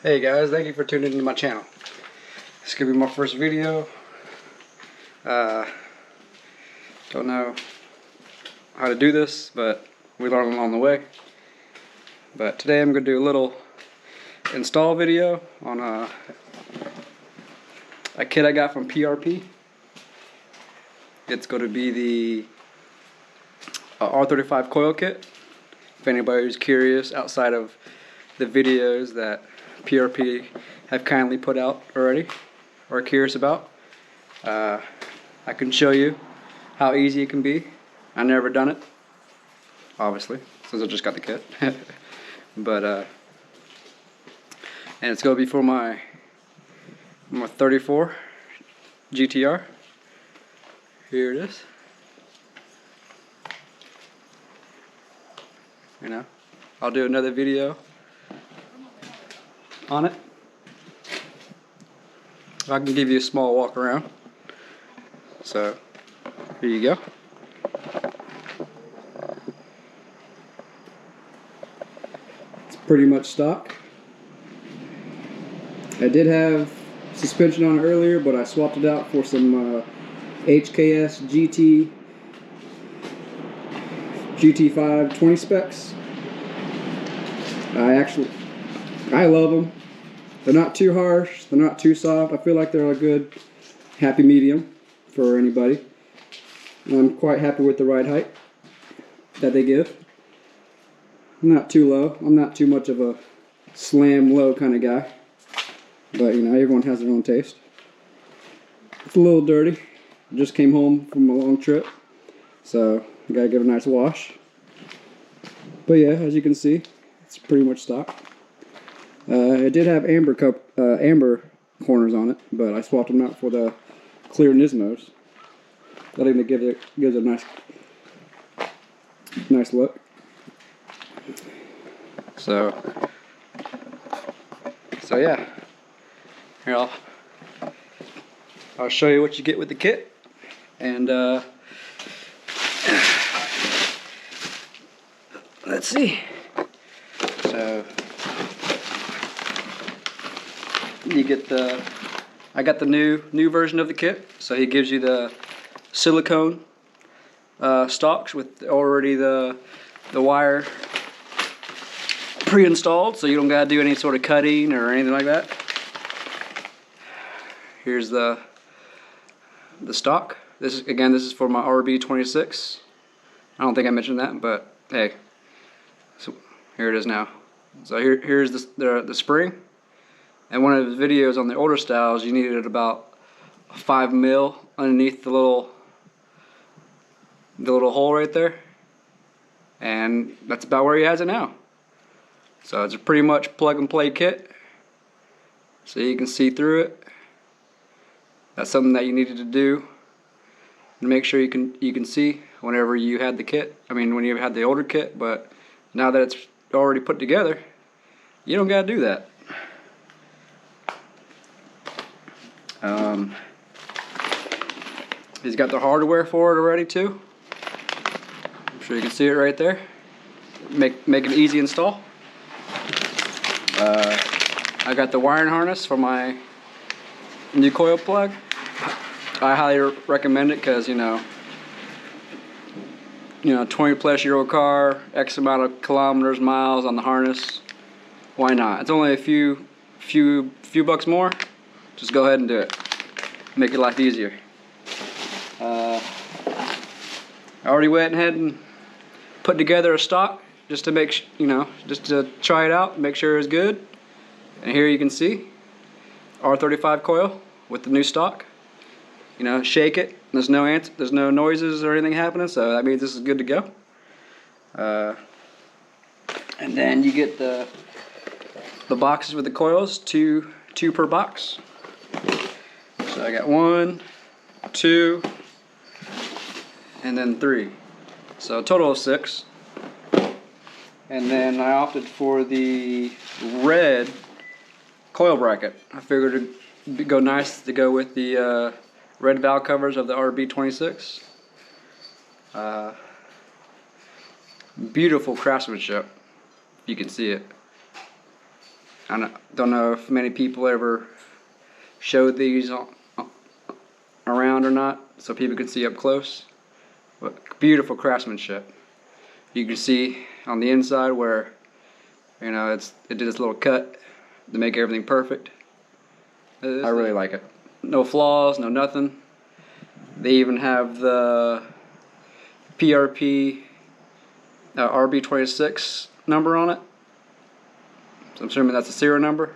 Hey guys, thank you for tuning into my channel. This could be my first video. Don't know how to do this, but we learn along the way. But today I'm going to do a little install video on a kit I got from PRP. It's going to be the R35 Coil kit. If anybody's curious outside of the videos that PRP have kindly put out already or curious about, I can show you how easy it can be. I've never done it, obviously, since I just got the kit. But and it's going to be for my 34 GTR. Here it is. You know, I'll do another video on it. I can give you a small walk around. So here you go. It's pretty much stock. I did have suspension on it earlier, but I swapped it out for some HKS GT5 20 specs. I love them. They're not too harsh, they're not too soft. I feel like they're a good happy medium for anybody. I'm quite happy with the ride height that they give. Not too low. I'm not too much of a slam low kind of guy. But you know, everyone has their own taste. It's a little dirty. I just came home from a long trip, so I gotta give it a nice wash. But yeah, as you can see, it's pretty much stock. It did have amber corners on it, but I swapped them out for the clear Nismos. I think it gives it a nice look. So yeah. Here I'll show you what you get with the kit, and let's see. So you get I got the new version of the kit. So he gives you the silicone stalks with already the wire pre-installed, so you don't gotta do any sort of cutting or anything like that. Here's the stock. This is for my RB26. I don't think I mentioned that, but hey, so here it is now. So here's the spring. And one of the videos on the older styles, you needed about 5 mil underneath the little hole right there, and that's about where he has it now. So it's a pretty much plug and play kit, so you can see through it. That's something that you needed to do and make sure you can see whenever you had the kit. I mean, when you had the older kit, but now that it's already put together, you don't gotta do that. He's got the hardware for it already too. I'm sure you can see it right there. Make an easy install. I got the wiring harness for my new coil plug. I highly recommend it because you know 20+-year-old car, X amount of kilometers, miles on the harness. Why not? It's only a few bucks more. Just go ahead and do it. Make your life easier. I already went ahead and put together a stock just to make just to try it out, make sure it's good. And here you can see R35 coil with the new stock. You know, shake it. There's no noises or anything happening, so that means this is good to go. And then you get the boxes with the coils, two per box. So I got 1, 2, and then 3. So a total of 6. And then I opted for the red coil bracket. I figured it'd go nice to go with the red valve covers of the RB26. Beautiful craftsmanship. You can see it. I don't know if many people ever showed these around or not, so people could see up close. But beautiful craftsmanship. You can see on the inside where, you know, it did this little cut to make everything perfect. I really like it. No flaws, no nothing. They even have the PRP RB26 number on it. So I'm assuming that's a serial number.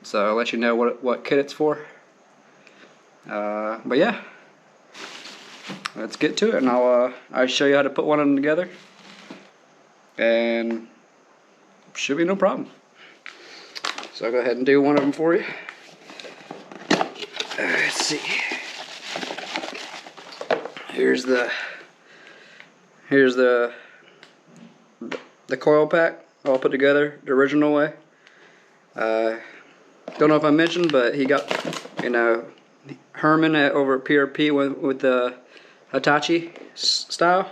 So I'll let you know what kit it's for. But yeah, let's get to it, and I'll show you how to put one of them together, and should be no problem. So I'll go ahead and do one of them for you. Let's see. Here's the coil pack all put together the original way. Don't know if I mentioned, but he got, you know, Herman over at PRP went with the Hitachi style.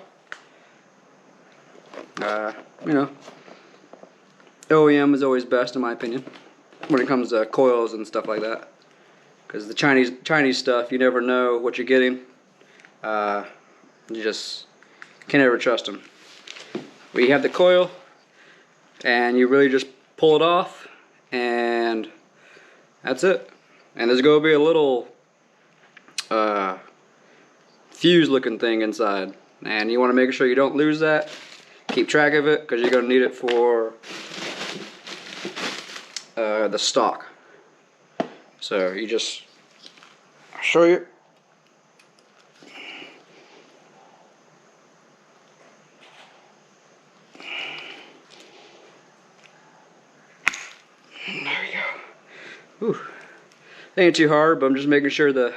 You know, OEM is always best in my opinion when it comes to coils and stuff like that, because the Chinese stuff, you never know what you're getting. You just can't ever trust them. But you have the coil, and you really just pull it off, and that's it. And there's going to be a little fuse looking thing inside, and you want to make sure you don't lose that. Keep track of it, because you're going to need it for the stock. So you just, I'll show you. There we go. Whew. Ain't too hard, but I'm just making sure the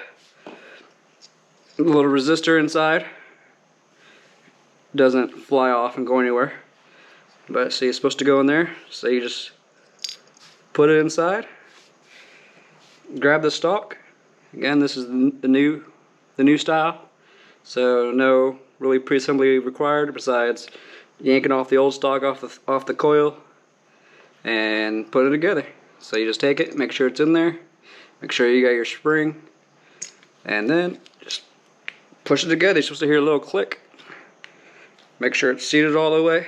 little resistor inside doesn't fly off and go anywhere. But see, it's supposed to go in there, so you just put it inside. Grab the stock. Again, this is the new style, so no really pre-assembly required besides yanking off the old stock off the coil and put it together. So you just take it, make sure it's in there, make sure you got your spring, and then just push it together. You're supposed to hear a little click. Make sure it's seated all the way.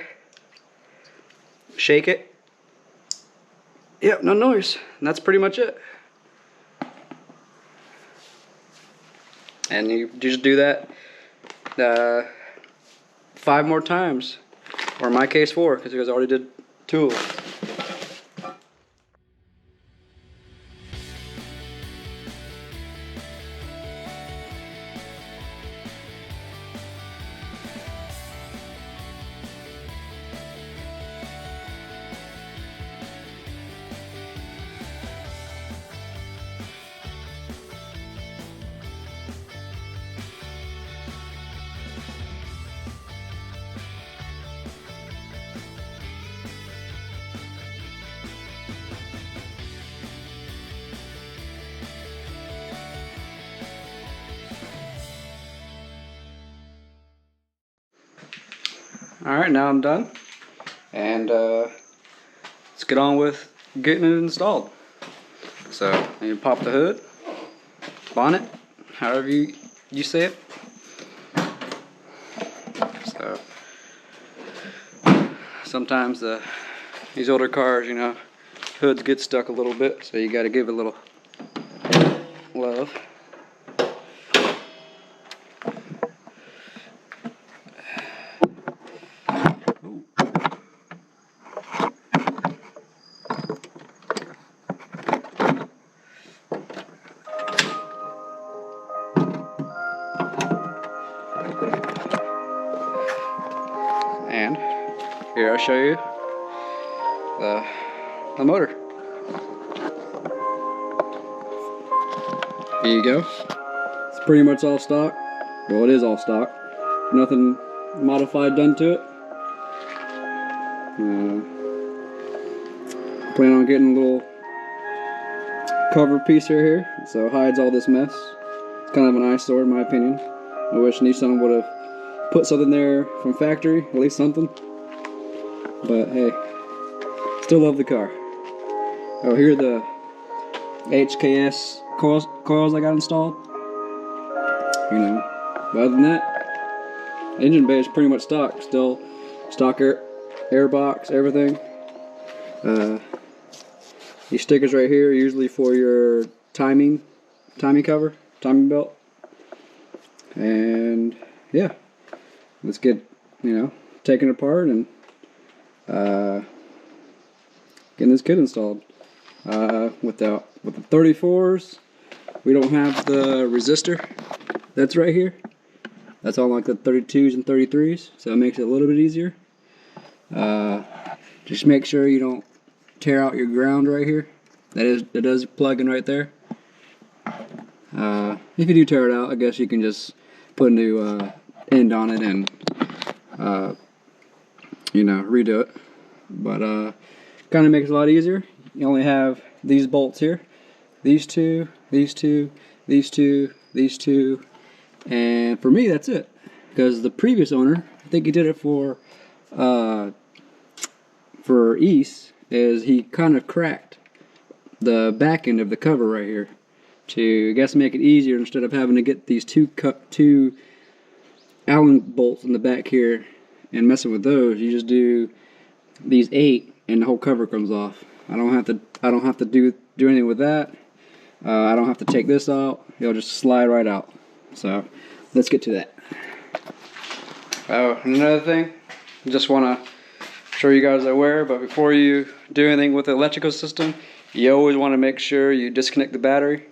Shake it. Yep, no noise. And that's pretty much it. And you just do that 5 more times, or in my case 4, because you guys already did 2 of them. Alright, now I'm done, and let's get on with getting it installed. So you pop the hood, bonnet, however you say it. So sometimes these older cars, you know, hoods get stuck a little bit, so you got to give it a little love. And here I'll show you the motor. Here you go. It's pretty much all stock. Well, it is all stock. Nothing modified done to it. Plan on getting a little cover piece here, so it hides all this mess. It's kind of an eyesore in my opinion. I wish Nissan would have put something there from factory, at least something. But hey, still love the car. Oh, here are the HKS coils I got installed. You know, but other than that, engine bay is pretty much stock. Still stock air box, everything. These stickers right here are usually for your timing cover, timing belt. And yeah, let's get, you know, taken apart and getting this kit installed. With the 34s, we don't have the resistor that's right here. That's on like the 32s and 33s, so it makes it a little bit easier. Just make sure you don't tear out your ground right here. That does plug in right there. If you do tear it out, I guess you can just put a new end on it and you know, redo it. But kind of makes it a lot easier. You only have these bolts here, these two, these two, these two, these two, and for me that's it. Because the previous owner, I think he did it for East, is he kind of cracked the back end of the cover right here to, I guess, make it easier. Instead of having to get these two Allen bolts in the back here and messing with those, you just do these 8 and the whole cover comes off. I don't have to do anything with that. I don't have to take this out. It'll just slide right out. So let's get to that. Oh, another thing, just want to show you guys aware, but before you do anything with the electrical system, you always want to make sure you disconnect the battery.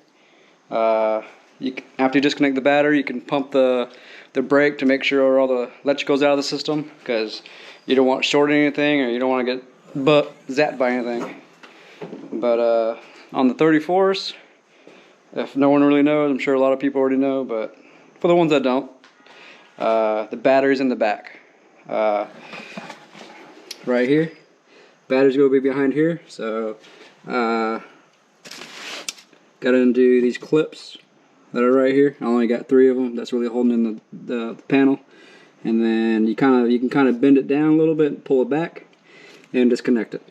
After you disconnect the battery, you can pump the brake to make sure all the electrical's out of the system, because you don't want to short anything, or you don't want to get zapped by anything. But on the 34s, if no one really knows, I'm sure a lot of people already know, but for the ones that don't, the battery's in the back. Right here. Battery's going to be behind here, so gotta undo these clips that are right here. I only got 3 of them. That's really holding in the panel. And then you can kind of bend it down a little bit and pull it back and disconnect it.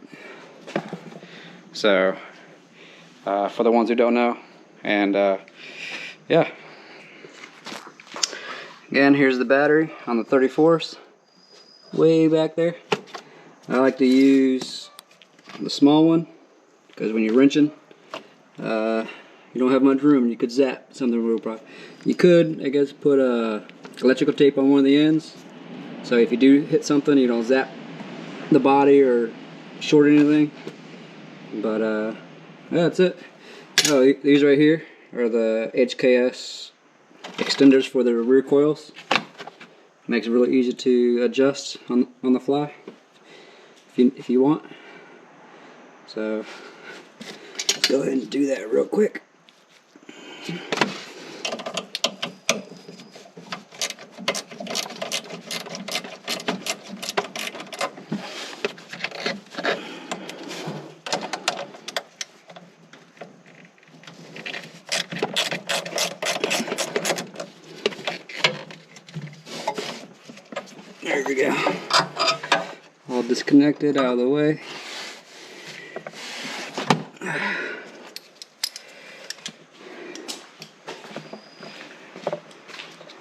So for the ones who don't know, and yeah. Again, here's the battery on the 34s, way back there. I like to use the small one because when you're wrenching, you don't have much room. You could zap something real problem. You could, I guess, put electrical tape on one of the ends, so if you do hit something, you don't zap the body or short anything. But yeah, that's it. Oh, these right here are the HKS extenders for the rear coils. Makes it really easy to adjust on the fly if you want. So let's go ahead and do that real quick. There we go. All disconnected, out of the way.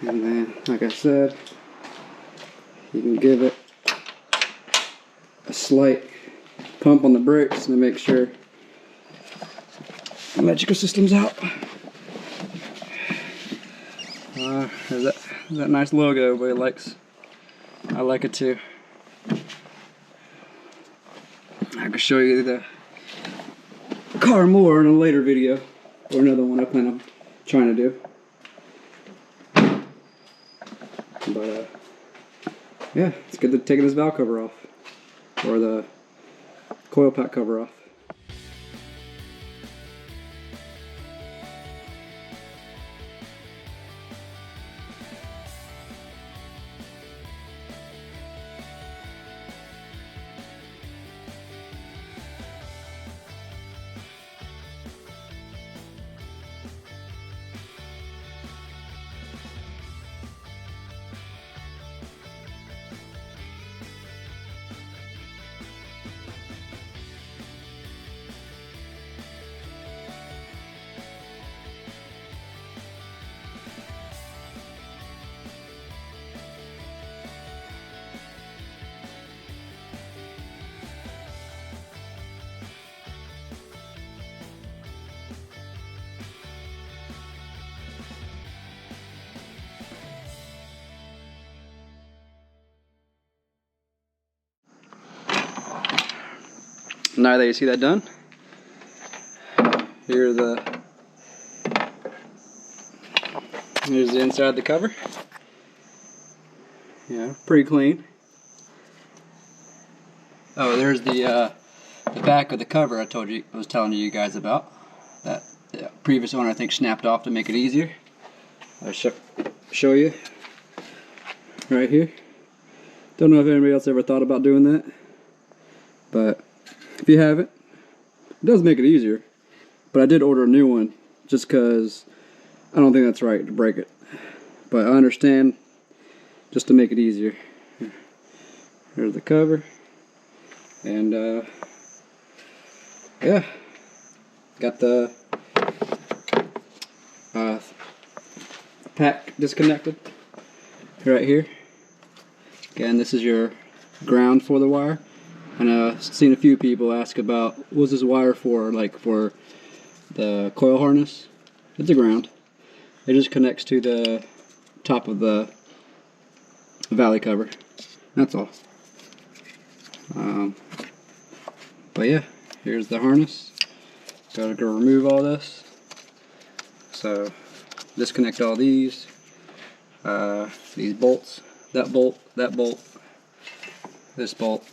And then, like I said, you can give it a slight pump on the brakes to make sure the electrical system's out. There's that nice logo everybody likes. I like it too. I can show you the car more in a later video, or another one I plan on trying to do. But yeah, it's good to take this valve cover off, or the coil pack cover off. now that you see that done, here's the inside of the cover. Yeah, pretty clean. Oh, there's the back of the cover I was telling you guys about. That the previous one I think snapped off to make it easier. I'll show you right here. Don't know if anybody else ever thought about doing that, but if you haven't, it does make it easier. But I did order a new one just because I don't think that's right to break it. But I understand, just to make it easier. Here's the cover, and yeah, got the pack disconnected right here. Again, this is your ground for the wire. And I've seen a few people ask about, what's this wire for, like for the coil harness? It's a ground. It just connects to the top of the valley cover. That's all. But yeah, here's the harness. Gotta go remove all this. So disconnect all these bolts, that bolt, this bolt,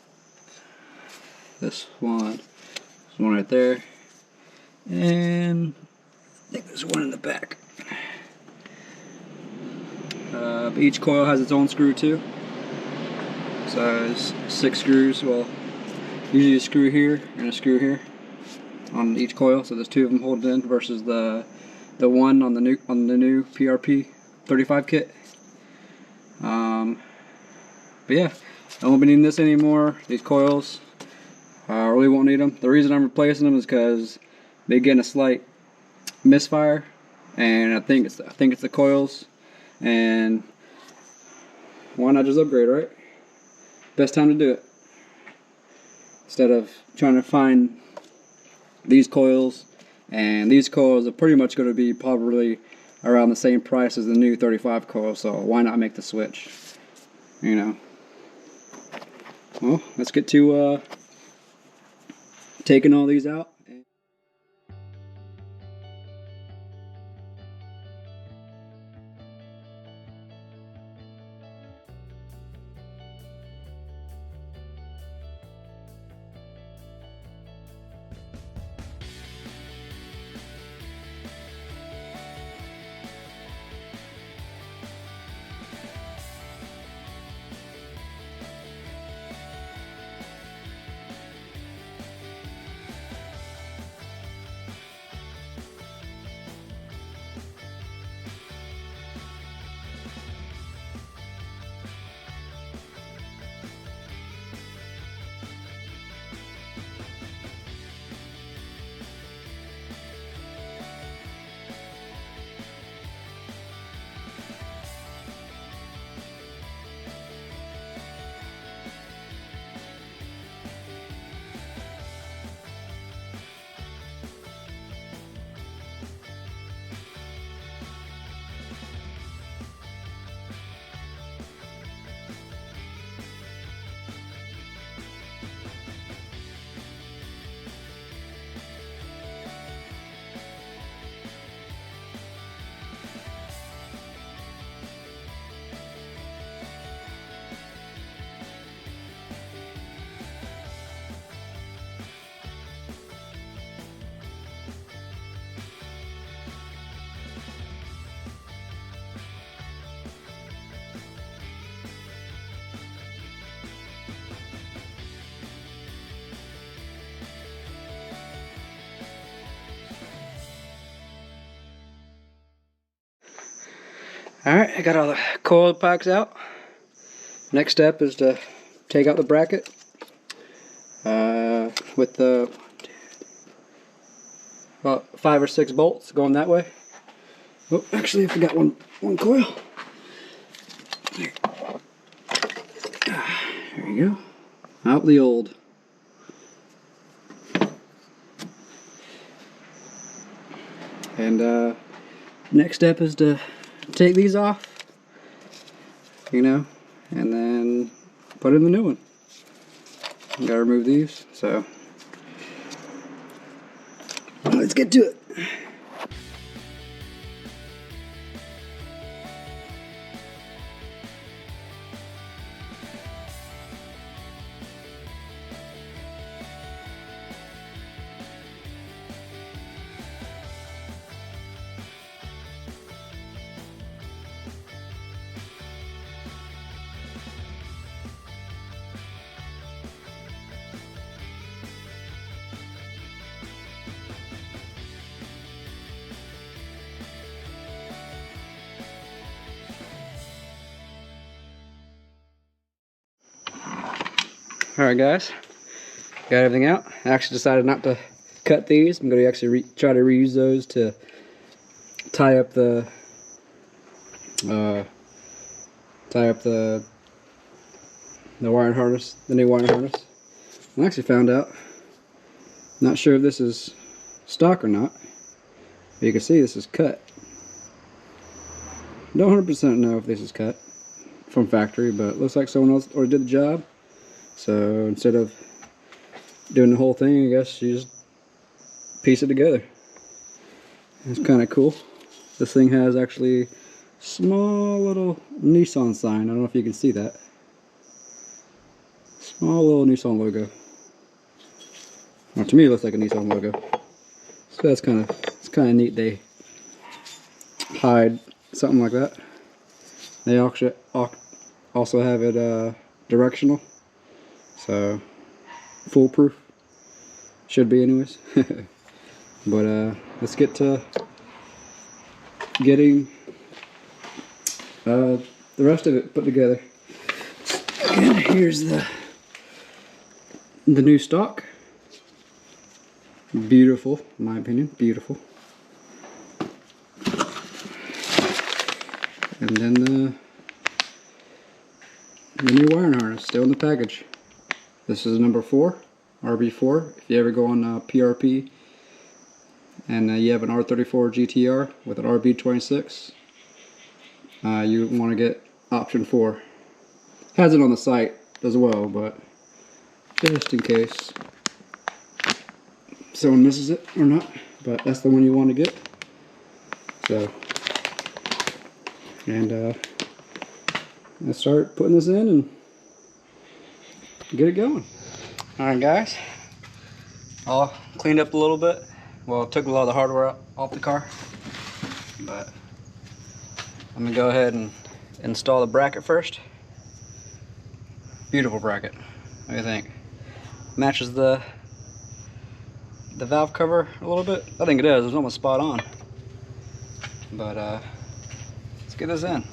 this one right there, and I think there's one in the back. But each coil has its own screw too. So there's 6 screws. Well, usually a screw here and a screw here on each coil. So there's 2 of them holding in versus the one on the new PRP 35 kit. But yeah, I won't be needing this anymore. These coils, I really won't need them. The reason I'm replacing them is because they get a slight misfire, and I think it's the coils. And why not just upgrade, right? Best time to do it. Instead of trying to find these coils, and these coils are pretty much going to be probably around the same price as the new 35 coil, so why not make the switch? You know. Well, let's get to taking all these out. Alright, I got all the coil packs out. Next step is to take out the bracket with the about 5 or 6 bolts going that way. Oh, actually I forgot one coil. There you go. Out the old. And next step is to take these off, you know, and then put in the new one. You gotta remove these, so Let's get to it. Alright guys, got everything out. I actually decided not to cut these. I'm going to actually try to reuse those to tie up the wiring harness, the new wiring harness. I actually found out, not sure if this is stock or not, but you can see this is cut. Don't 100% know if this is cut from factory, but it looks like someone else already did the job. So instead of doing the whole thing, I guess you just piece it together. It's kind of cool. This thing has actually small little Nissan sign. I don't know if you can see that. Small little Nissan logo. Well, to me it looks like a Nissan logo. So that's kind of neat they hide something like that. They also have it directional. So, foolproof. Should be anyways. But let's get to getting the rest of it put together. And here's the new stock. Beautiful, in my opinion, beautiful. And then the new wiring harness, still in the package. This is number 4, RB4. If you ever go on PRP and you have an R34 GTR with an RB26, you want to get option 4. Has it on the site as well, but just in case someone misses it or not, but that's the one you want to get. So, and let's start putting this in and get it going. Alright guys, all cleaned up a little bit. Well, took a lot of the hardware off the car, but I'm gonna go ahead and install the bracket first. Beautiful bracket. What do you think? Matches the valve cover a little bit. I think it is. It's almost spot on. But let's get this in.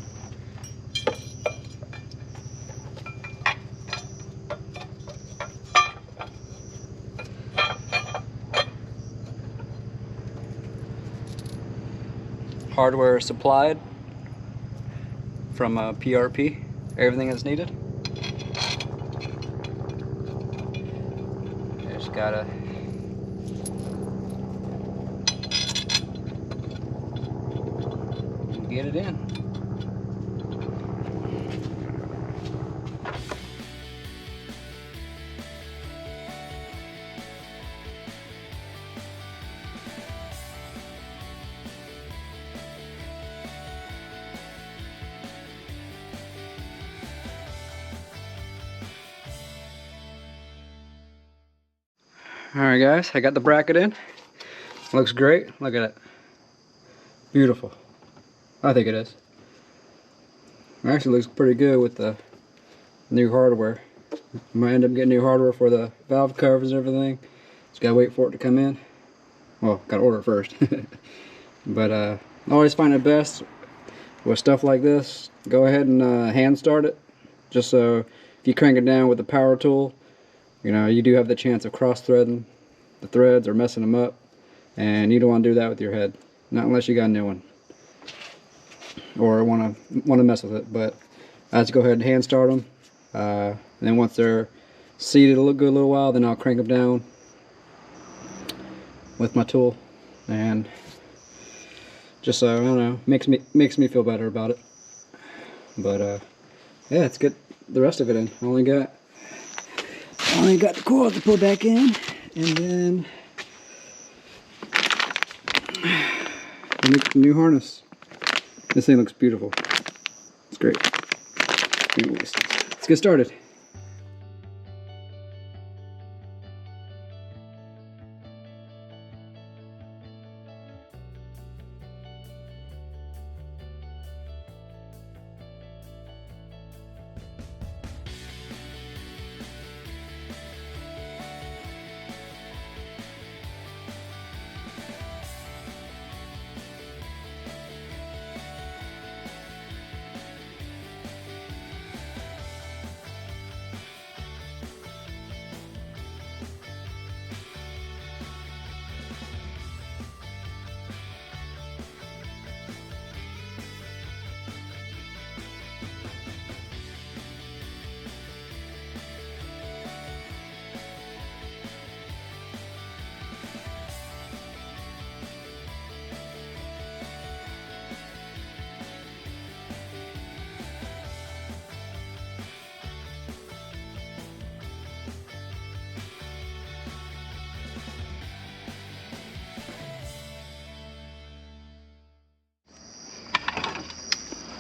Hardware supplied from PRP, everything that's needed. Just gotta get it in. Alright guys, I got the bracket in. Looks great. Look at it. Beautiful. I think it is. It actually looks pretty good with the new hardware. Might end up getting new hardware for the valve covers and everything. Just gotta wait for it to come in. Well, gotta order it first. But I always find it best with stuff like this. Go ahead and hand start it. Just so if you crank it down with the power tool, you know, you do have the chance of cross-threading the threads or messing them up, and you don't want to do that with your head, not unless you got a new one or want to mess with it. But I just go ahead and hand start them, and then once they're seated a good little while, then I'll crank them down with my tool, and just so I don't know, makes me feel better about it. But yeah, let's get the rest of it in. I only got the coil to put back in, and then new harness. This thing looks beautiful. It's great. Anyways, let's get started.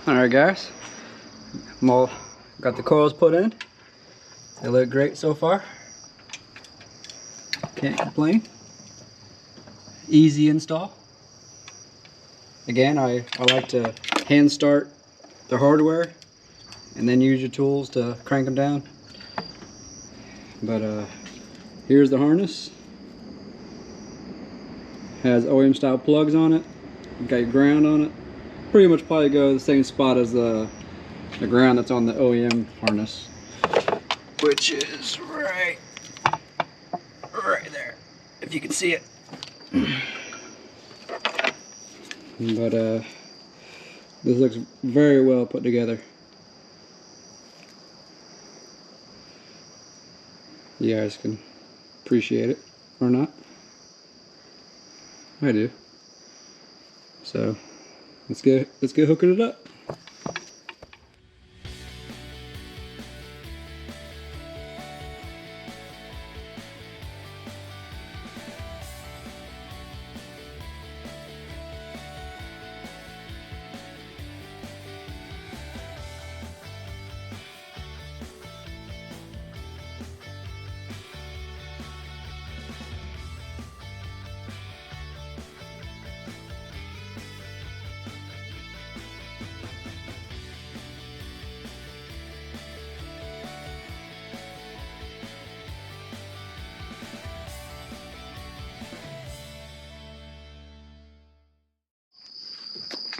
Alright guys, I'm all got the coils put in. They look great so far. Can't complain. Easy install. Again, I like to hand start the hardware and then use your tools to crank them down. But here's the harness. Has OEM style plugs on it. Got your ground on it. Pretty much probably go the same spot as the ground that's on the OEM harness, which is right there, if you can see it. But this looks very well put together. You guys can appreciate it or not. I do. So let's get hooking it up.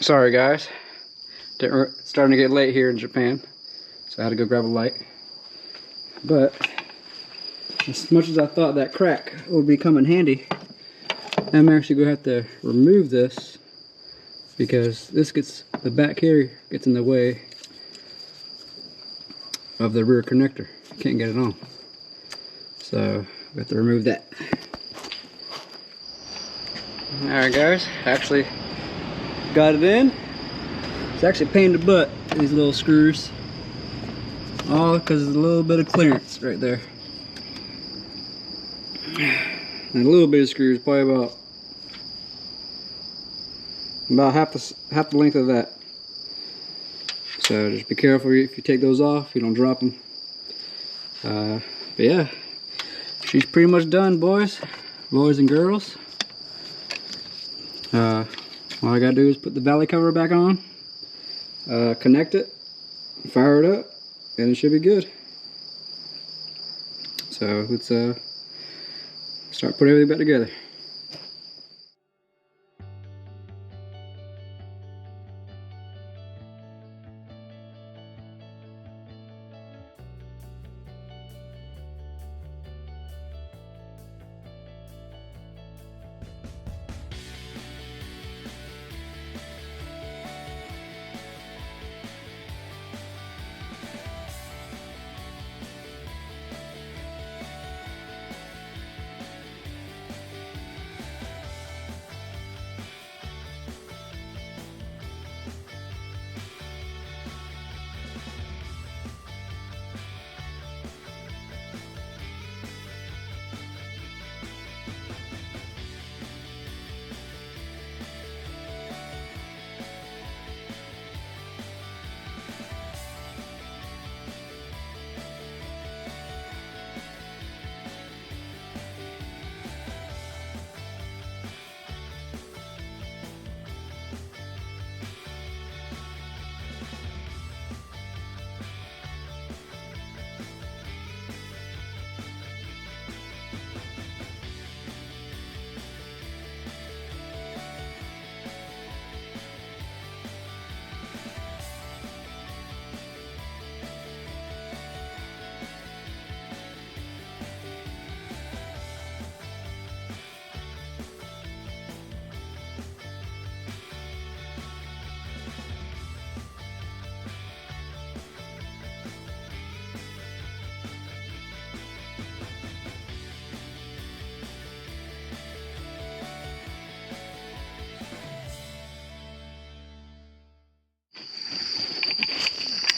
Sorry guys, starting to get late here in Japan, so I had to go grab a light. But as much as I thought that crack would be coming handy, I'm actually going to have to remove this because the back here gets in the way of the rear connector. Can't get it on, so I have to remove that. Alright guys, actually got it in. It's actually a pain in the butt, these little screws. All because there's a little bit of clearance right there. And a little bit of screws, probably about half the length of that. So just be careful if you take those off, you don't drop them. But yeah, she's pretty much done, boys and girls. All I gotta do is put the valley cover back on, connect it, fire it up, and it should be good. So let's start putting everything back together.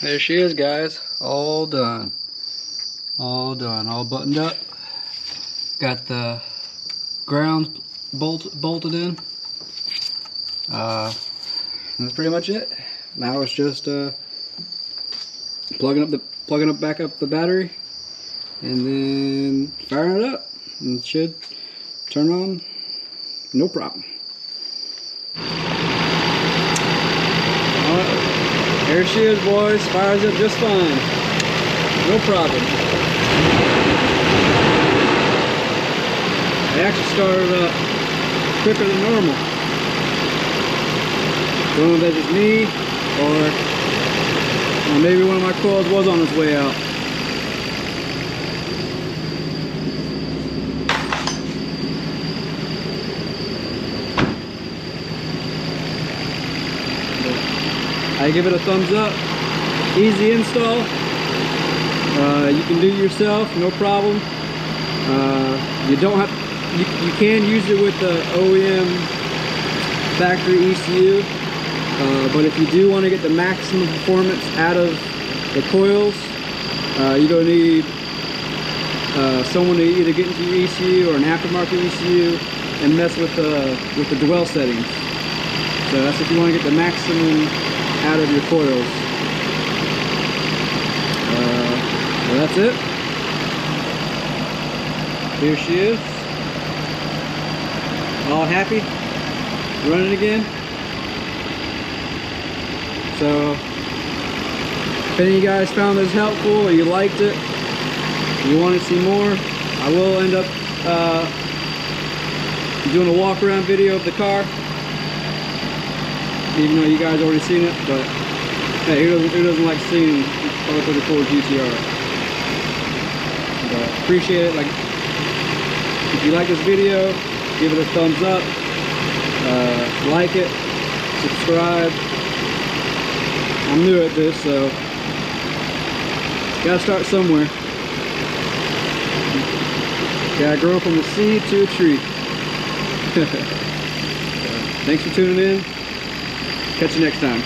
There she is, guys. All done. All done. All buttoned up. Got the ground bolted in. That's pretty much it. Now it's just plugging back up the battery, and then firing it up, and it should turn on no problem. There she is, boys. Fires up just fine. No problem. I actually started up quicker than normal. Don't know if that's just me, or maybe one of my coils was on its way out. I give it a thumbs up. Easy install. You can do it yourself, no problem. You don't have. You can use it with the OEM factory ECU, but if you do want to get the maximum performance out of the coils, you're going to need someone to either get into your ECU or an aftermarket ECU and mess with the dwell settings. So that's if you want to get the maximum out of your coils. Well, that's it. Here she is. All happy. Running again. So, if any of you guys found this helpful or you liked it, you want to see more, I will end up doing a walk around video of the car. Even though you guys already seen it, but hey, who doesn't like seeing R34 GTR? But appreciate it. Like, if you like this video, give it a thumbs up, like it, subscribe. I'm new at this, so gotta start somewhere. Gotta grow from a seed to a tree. Thanks for tuning in. Catch you next time.